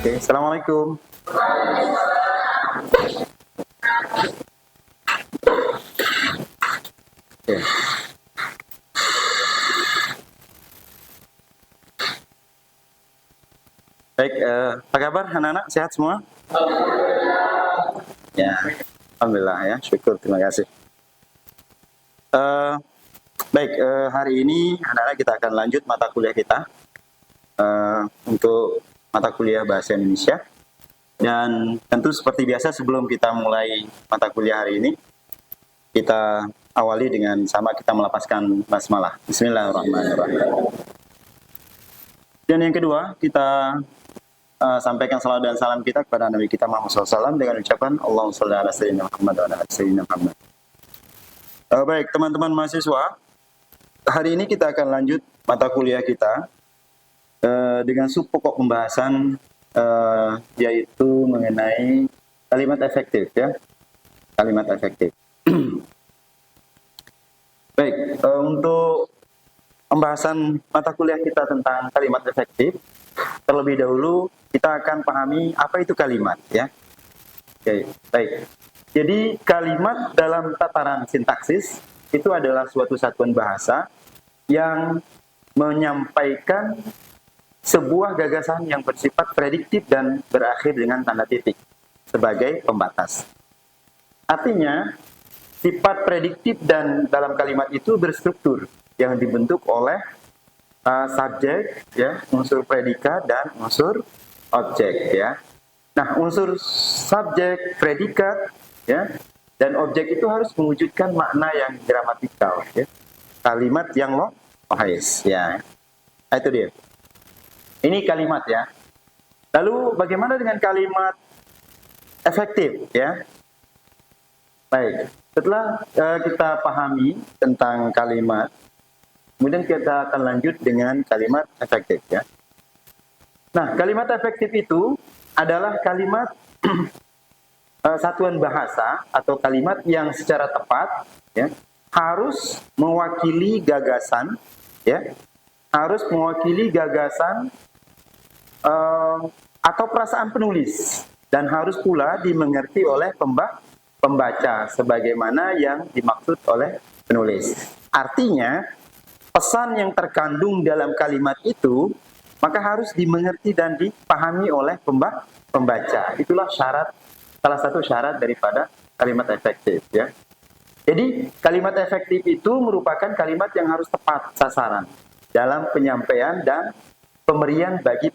Oke, Assalamualaikum. Oke. Baik, apa kabar anak-anak? Sehat semua? Ya, alhamdulillah ya, syukur, terima kasih. Baik, hari ini anak-anak kita akan lanjut mata kuliah kita untuk mata kuliah Bahasa Indonesia. Dan tentu seperti biasa sebelum kita mulai mata kuliah hari ini, kita awali dengan sama kita melafazkan basmalah. Bismillahirrahmanirrahim. Dan yang kedua, kita sampaikan salawat dan salam kita kepada Nabi kita Muhammad SAW dengan ucapan Allahumma sholli ala sayyidina Muhammad wa ala ali sayyidina Muhammad. Baik, teman-teman mahasiswa, hari ini kita akan lanjut mata kuliah kita dengan sub pokok pembahasan yaitu mengenai kalimat efektif ya. Kalimat efektif. Baik, untuk pembahasan mata kuliah kita tentang kalimat efektif, terlebih dahulu kita akan pahami apa itu kalimat ya. Oke, baik. Jadi kalimat dalam tataran sintaksis itu adalah suatu satuan bahasa yang menyampaikan sebuah gagasan yang bersifat prediktif dan berakhir dengan tanda titik sebagai pembatas. Artinya, sifat prediktif dan dalam kalimat itu berstruktur yang dibentuk oleh subjek, ya, unsur predikat dan unsur objek, ya. Nah, unsur subjek, predikat, ya, dan objek itu harus mewujudkan makna yang gramatikal, ya. Kalimat yang lohais, ya. Nah, itu dia. Ini kalimat ya. Lalu bagaimana dengan kalimat efektif ya? Baik, setelah kita pahami tentang kalimat, kemudian kita akan lanjut dengan kalimat efektif ya. Nah, kalimat efektif itu adalah kalimat satuan bahasa atau kalimat yang secara tepat ya harus mewakili gagasan ya, harus mewakili gagasan atau perasaan penulis dan harus pula dimengerti oleh pembaca sebagaimana yang dimaksud oleh penulis. Artinya, pesan yang terkandung dalam kalimat itu maka harus dimengerti dan dipahami oleh pembaca. Itulah salah satu syarat daripada kalimat efektif ya. Jadi, kalimat efektif itu merupakan kalimat yang harus tepat sasaran dalam penyampaian dan pemberian bagi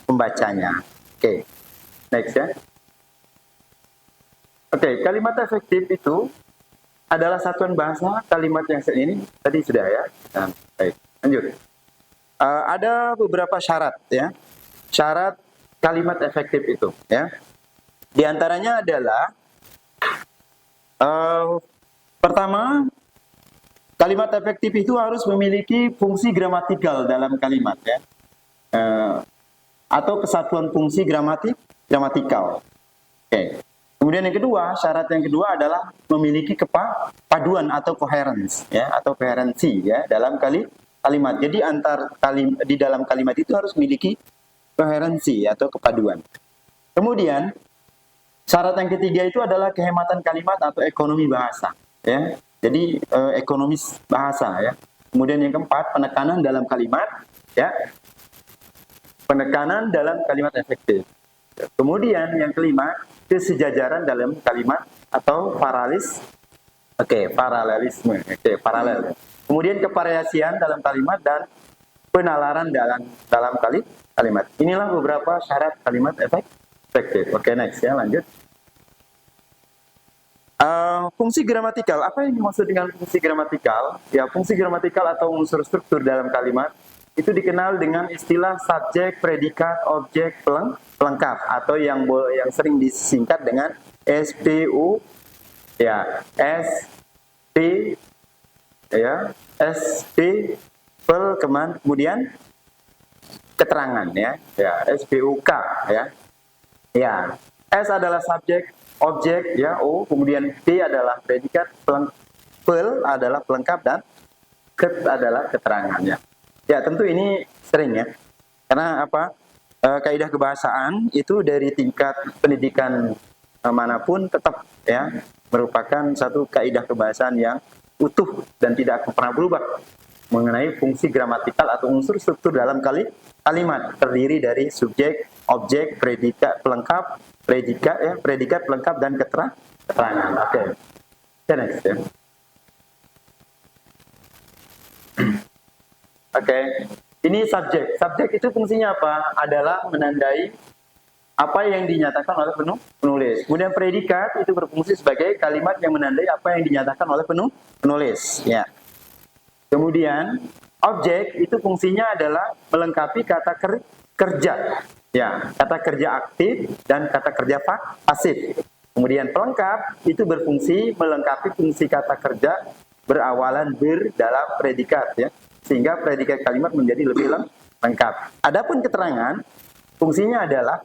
pembacanya. Oke, next ya. Oke, kalimat efektif itu adalah satuan bahasa kalimat yang ini tadi sudah ya. Nah, baik, lanjut. Ada beberapa syarat ya, syarat kalimat efektif itu ya. Di antaranya adalah pertama, kalimat efektif itu harus memiliki fungsi gramatikal dalam kalimat ya. Atau kesatuan fungsi gramatikal. Oke. Kemudian yang kedua, syarat yang kedua adalah memiliki kepaduan atau coherence ya, atau koherensi ya dalam kalimat. Jadi di dalam kalimat itu harus memiliki koherensi atau kepaduan. Kemudian syarat yang ketiga itu adalah kehematan kalimat atau ekonomi bahasa ya. Jadi ekonomis bahasa ya. Kemudian yang keempat, penekanan dalam kalimat ya. Penekanan dalam kalimat efektif. Kemudian yang kelima, kesejajaran dalam kalimat atau paralelisme. Paralel. Kemudian kevariasian dalam kalimat dan penalaran dalam kalimat. Inilah beberapa syarat kalimat efektif. Oke, next ya, lanjut. Fungsi gramatikal. Apa yang dimaksud dengan fungsi gramatikal? Ya, fungsi gramatikal atau unsur struktur dalam kalimat itu dikenal dengan istilah subjek, predikat, objek, pelengkap atau yang sering disingkat dengan SPU ya, SP ya, SP kemudian keterangan ya, SPUK ya. Ya, S adalah subjek, objek ya, O, kemudian P adalah predikat, pel adalah pelengkap dan ket adalah keterangannya. Ya, tentu ini sering ya. Karena apa? kaidah kebahasaan itu dari tingkat pendidikan manapun tetap ya merupakan satu kaidah kebahasaan yang utuh dan tidak akan pernah berubah mengenai fungsi gramatikal atau unsur struktur dalam kalimat terdiri dari subjek, objek, predikat, pelengkap, predikat, pelengkap dan keterangan. Oke. Next ya. Oke. Ini subjek. Subjek itu fungsinya apa? Adalah menandai apa yang dinyatakan oleh penulis. Kemudian predikat itu berfungsi sebagai kalimat yang menandai apa yang dinyatakan oleh penulis. Ya. Kemudian objek itu fungsinya adalah melengkapi kata kerja. Ya, kata kerja aktif dan kata kerja pasif. Kemudian pelengkap itu berfungsi melengkapi fungsi kata kerja berawalan ber dalam predikat ya. Sehingga predikat kalimat menjadi lebih lengkap. Adapun keterangan fungsinya adalah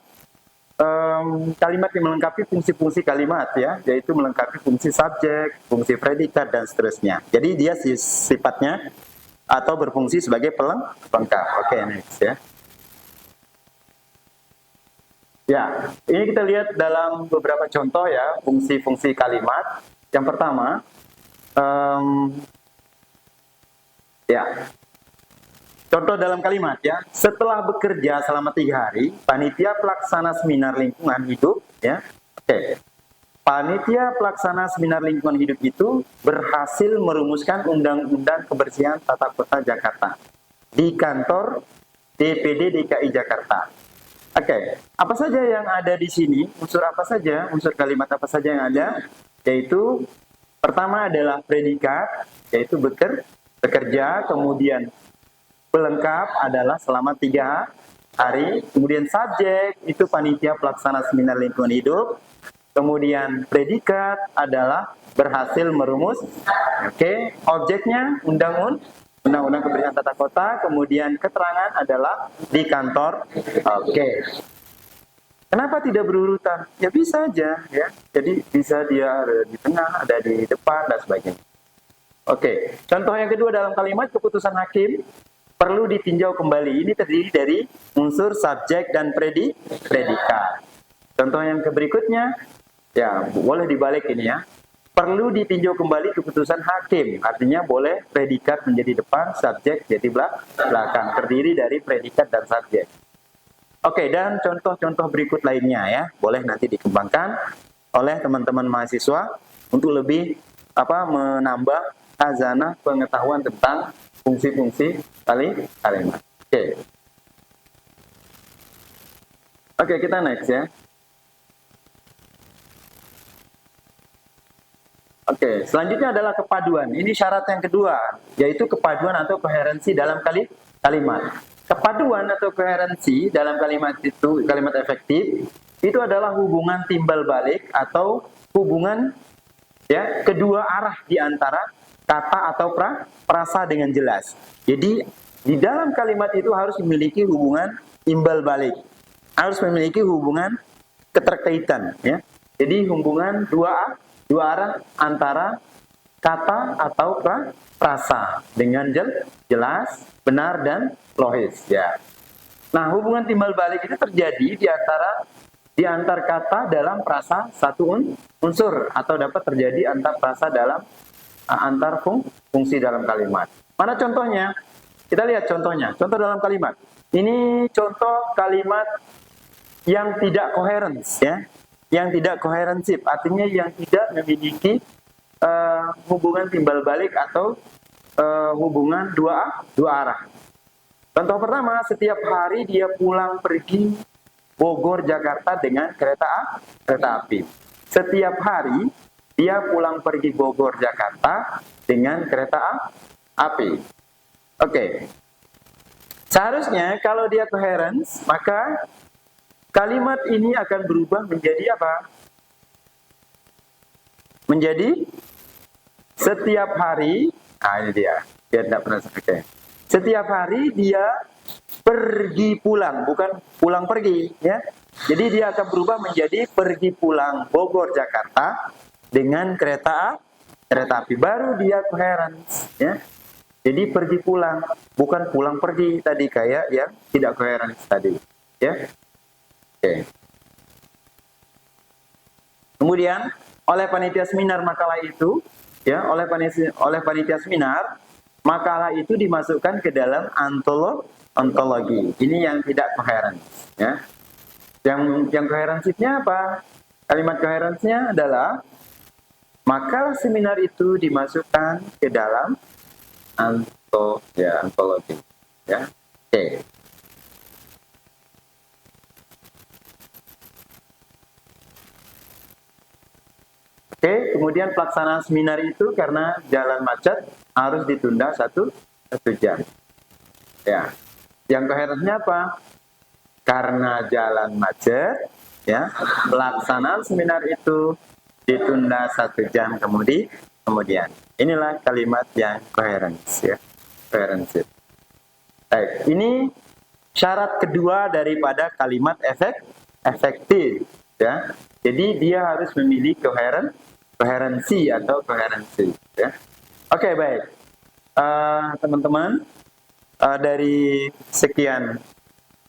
kalimat yang melengkapi fungsi-fungsi kalimat ya, yaitu melengkapi fungsi subjek, fungsi predikat dan seterusnya. Jadi dia sifatnya atau berfungsi sebagai pelengkap. Oke, next ya. Ya, ini kita lihat dalam beberapa contoh ya fungsi-fungsi kalimat. Yang pertama, ya. Contoh dalam kalimat ya, setelah bekerja selama 3 hari, panitia pelaksana seminar lingkungan hidup ya, panitia pelaksana seminar lingkungan hidup itu berhasil merumuskan undang-undang kebersihan tata kota Jakarta di kantor DPD DKI Jakarta. Apa saja yang ada di sini? Unsur apa saja? Unsur kalimat apa saja yang ada? Yaitu pertama adalah predikat, yaitu bekerja, kemudian pelengkap adalah selama 3 hari, kemudian subjek itu panitia pelaksana seminar lingkungan hidup, kemudian predikat adalah berhasil merumus, objeknya undang-undang kebersihan tata kota, kemudian keterangan adalah di kantor, Kenapa tidak berurutan? Ya bisa aja ya, jadi bisa dia ada di tengah, ada di depan dan sebagainya. Contoh yang kedua dalam kalimat keputusan hakim perlu ditinjau kembali. Ini terdiri dari unsur subjek dan predikat. Contoh yang berikutnya, ya boleh dibalik ini ya. Perlu ditinjau kembali keputusan hakim. Artinya boleh predikat menjadi depan, subjek jadi belakang. Terdiri dari predikat dan subjek. Dan contoh-contoh berikut lainnya ya. Boleh nanti dikembangkan oleh teman-teman mahasiswa untuk lebih menambah khazanah pengetahuan tentang fungsi-fungsi kalimat. Kita next ya. Selanjutnya adalah kepaduan. Ini syarat yang kedua, yaitu kepaduan atau koherensi dalam kalimat. Kepaduan atau koherensi dalam kalimat itu, kalimat efektif, itu adalah hubungan timbal balik atau hubungan ya kedua arah di antara kata atau frasa dengan jelas. Jadi di dalam kalimat itu harus memiliki hubungan imbal balik, harus memiliki hubungan keterkaitan. Ya. Jadi hubungan dua arah antara kata atau frasa dengan jelas, benar dan logis. Ya. Nah hubungan timbal balik itu terjadi di antar kata dalam frasa satu unsur atau dapat terjadi antar frasa dalam antar fungsi dalam kalimat. Mana contohnya? Kita lihat contohnya. Contoh dalam kalimat. Ini contoh kalimat yang tidak koherens, ya, yang tidak koherensif. Artinya yang tidak memiliki hubungan timbal balik atau hubungan dua arah. Contoh pertama, setiap hari dia pulang pergi Bogor Jakarta dengan kereta api. Setiap hari dia pulang pergi Bogor Jakarta dengan kereta api. Seharusnya kalau dia coherence, maka kalimat ini akan berubah menjadi apa? Menjadi setiap hari, ini dia tidak pernah Setiap hari dia pergi pulang, bukan pulang pergi, ya. Jadi dia akan berubah menjadi pergi pulang Bogor Jakarta dengan kereta api, baru dia coherence, ya. Jadi pergi pulang, bukan pulang pergi tadi kayak yang tidak coherence tadi. Ya. Oke. Kemudian oleh panitia seminar makalah itu, ya, oleh panitia seminar makalah itu dimasukkan ke dalam ontologi. Ini yang tidak koheren, ya. Yang koherensifnya apa? Kalimat koherensnya adalah makalah seminar itu dimasukkan ke dalam ontologi, ya. Oke. Oke, kemudian pelaksanaan seminar itu karena jalan macet harus ditunda satu jam. Ya, yang koherennya apa? Karena jalan macet, ya, pelaksanaan seminar itu ditunda 1 jam kemudian. Inilah kalimat yang koherens, ya, koherensif. Baik, ini syarat kedua daripada kalimat efektif, ya. Jadi dia harus memilih koherensi atau koherensi, ya. Oke, baik. Teman-teman, dari sekian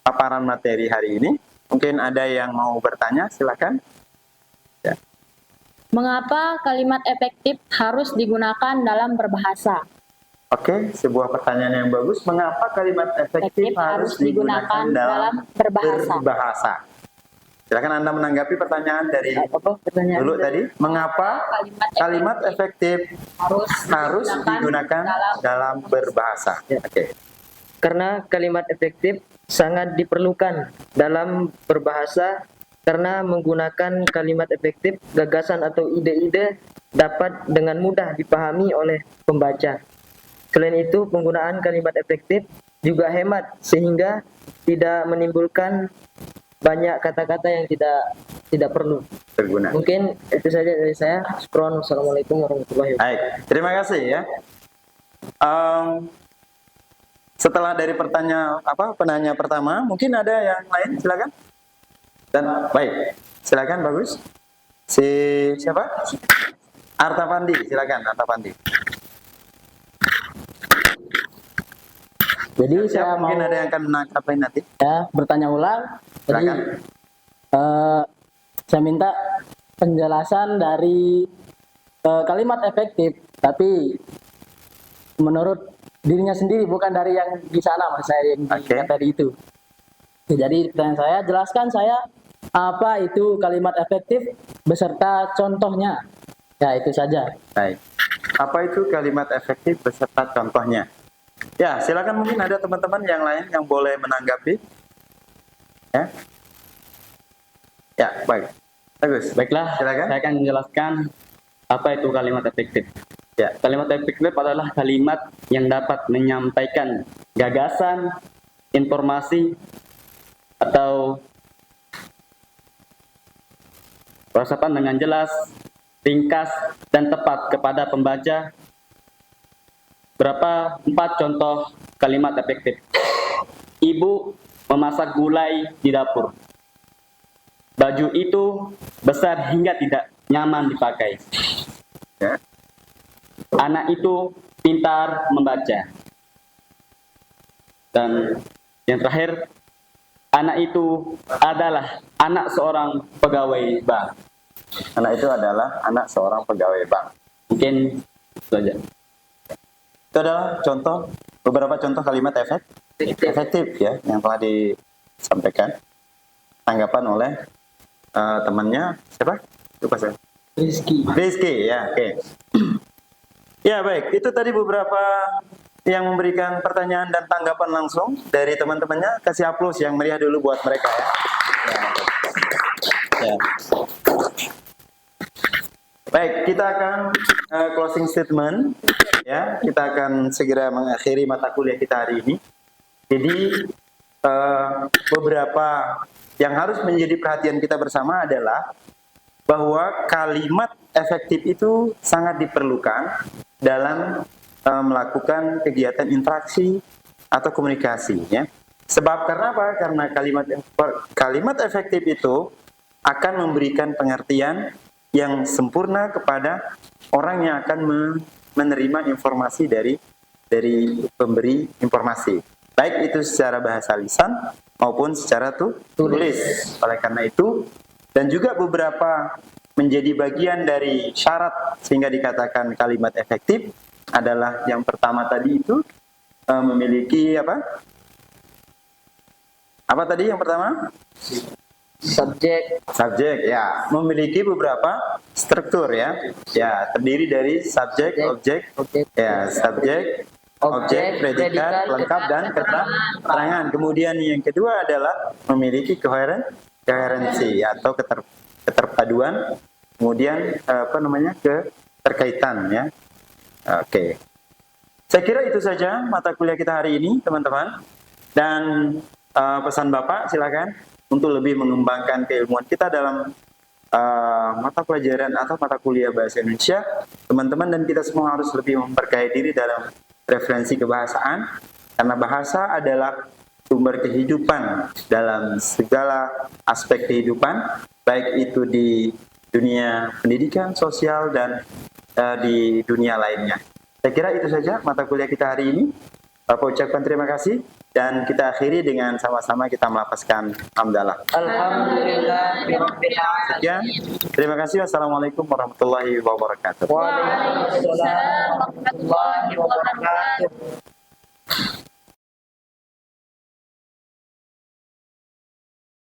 paparan materi hari ini, mungkin ada yang mau bertanya, silakan. Ya. Mengapa kalimat efektif harus digunakan dalam berbahasa? Oke, sebuah pertanyaan yang bagus. Mengapa kalimat efektif harus digunakan dalam berbahasa? Silakan Anda menanggapi pertanyaan dari dulu tadi. Mengapa kalimat efektif harus digunakan dalam berbahasa? Oke. Karena kalimat efektif sangat diperlukan dalam berbahasa, karena menggunakan kalimat efektif, gagasan atau ide-ide dapat dengan mudah dipahami oleh pembaca. Selain itu, penggunaan kalimat efektif juga hemat, sehingga tidak menimbulkan banyak kata-kata yang tidak perlu berguna. Mungkin itu saja dari saya. Assalamualaikum warahmatullahi wabarakatuh. Baik, terima kasih ya. Setelah dari penanya pertama, mungkin ada yang lain, silakan. Dan baik, silakan, bagus. Siapa? Arta Pandi, silakan Arta Pandi. Jadi saya mungkin mau ada yang akan menanggapi nanti. Ya, bertanya ulang. Jadi saya minta penjelasan dari kalimat efektif, tapi menurut dirinya sendiri, bukan dari yang di sana, mas saya yang di materi itu. Jadi pertanyaan saya, jelaskan saya apa itu kalimat efektif beserta contohnya. Ya, itu saja. Baik. Apa itu kalimat efektif beserta contohnya? Ya, silakan, mungkin ada teman-teman yang lain yang boleh menanggapi. Ya. Ya, baik. Bagus. Baiklah, silakan. Saya akan menjelaskan apa itu kalimat efektif. Ya. Kalimat efektif adalah kalimat yang dapat menyampaikan gagasan, informasi, atau percakapan dengan jelas, ringkas, dan tepat kepada pembaca. Berapa 4 contoh kalimat efektif. Ibu memasak gulai di dapur. Baju itu besar hingga tidak nyaman dipakai. Ya. Anak itu pintar membaca. Dan yang terakhir, anak itu adalah anak seorang pegawai bank. Anak itu adalah anak seorang pegawai bank. Mungkin itu saja. Itu adalah beberapa contoh kalimat efektif ya yang telah disampaikan. Tanggapan oleh temannya siapa? Lupa saya. Rizky ya, oke. Ya, baik, itu tadi beberapa yang memberikan pertanyaan dan tanggapan langsung dari teman-temannya. Kasih aplaus yang meriah dulu buat mereka ya. Ya. Baik, kita akan closing statement ya. Kita akan segera mengakhiri mata kuliah kita hari ini. Jadi beberapa yang harus menjadi perhatian kita bersama adalah bahwa kalimat efektif itu sangat diperlukan dalam melakukan kegiatan interaksi atau komunikasi ya. Sebab karena apa? Karena kalimat efektif itu akan memberikan pengertian yang sempurna kepada orang yang akan menerima informasi dari pemberi informasi. Baik itu secara bahasa lisan maupun secara tulis. Oleh karena itu, dan juga beberapa menjadi bagian dari syarat sehingga dikatakan kalimat efektif adalah yang pertama tadi itu memiliki apa? Apa tadi yang pertama? Subjek, Ya, memiliki beberapa struktur ya. Ya, terdiri dari subjek, objek, ya, subjek, objek, predikat, lengkap dan keterangan. Kemudian yang kedua adalah memiliki koherensi atau keterpaduan. Kemudian keterkaitan ya. Oke. Saya kira itu saja mata kuliah kita hari ini, teman-teman. Dan pesan Bapak silakan untuk lebih mengembangkan keilmuan kita dalam mata pelajaran atau mata kuliah bahasa Indonesia. Teman-teman dan kita semua harus lebih memperkaya diri dalam referensi kebahasaan, karena bahasa adalah sumber kehidupan dalam segala aspek kehidupan, baik itu di dunia pendidikan, sosial, dan di dunia lainnya. Saya kira itu saja mata kuliah kita hari ini. Bapak ucapkan terima kasih dan kita akhiri dengan sama-sama kita melafazkan hamdalah. alhamdulillah, Sekian. Terima kasih. Wassalamualaikum warahmatullahi wabarakatuh. Waalaikumsalam warahmatullahi wabarakatuh.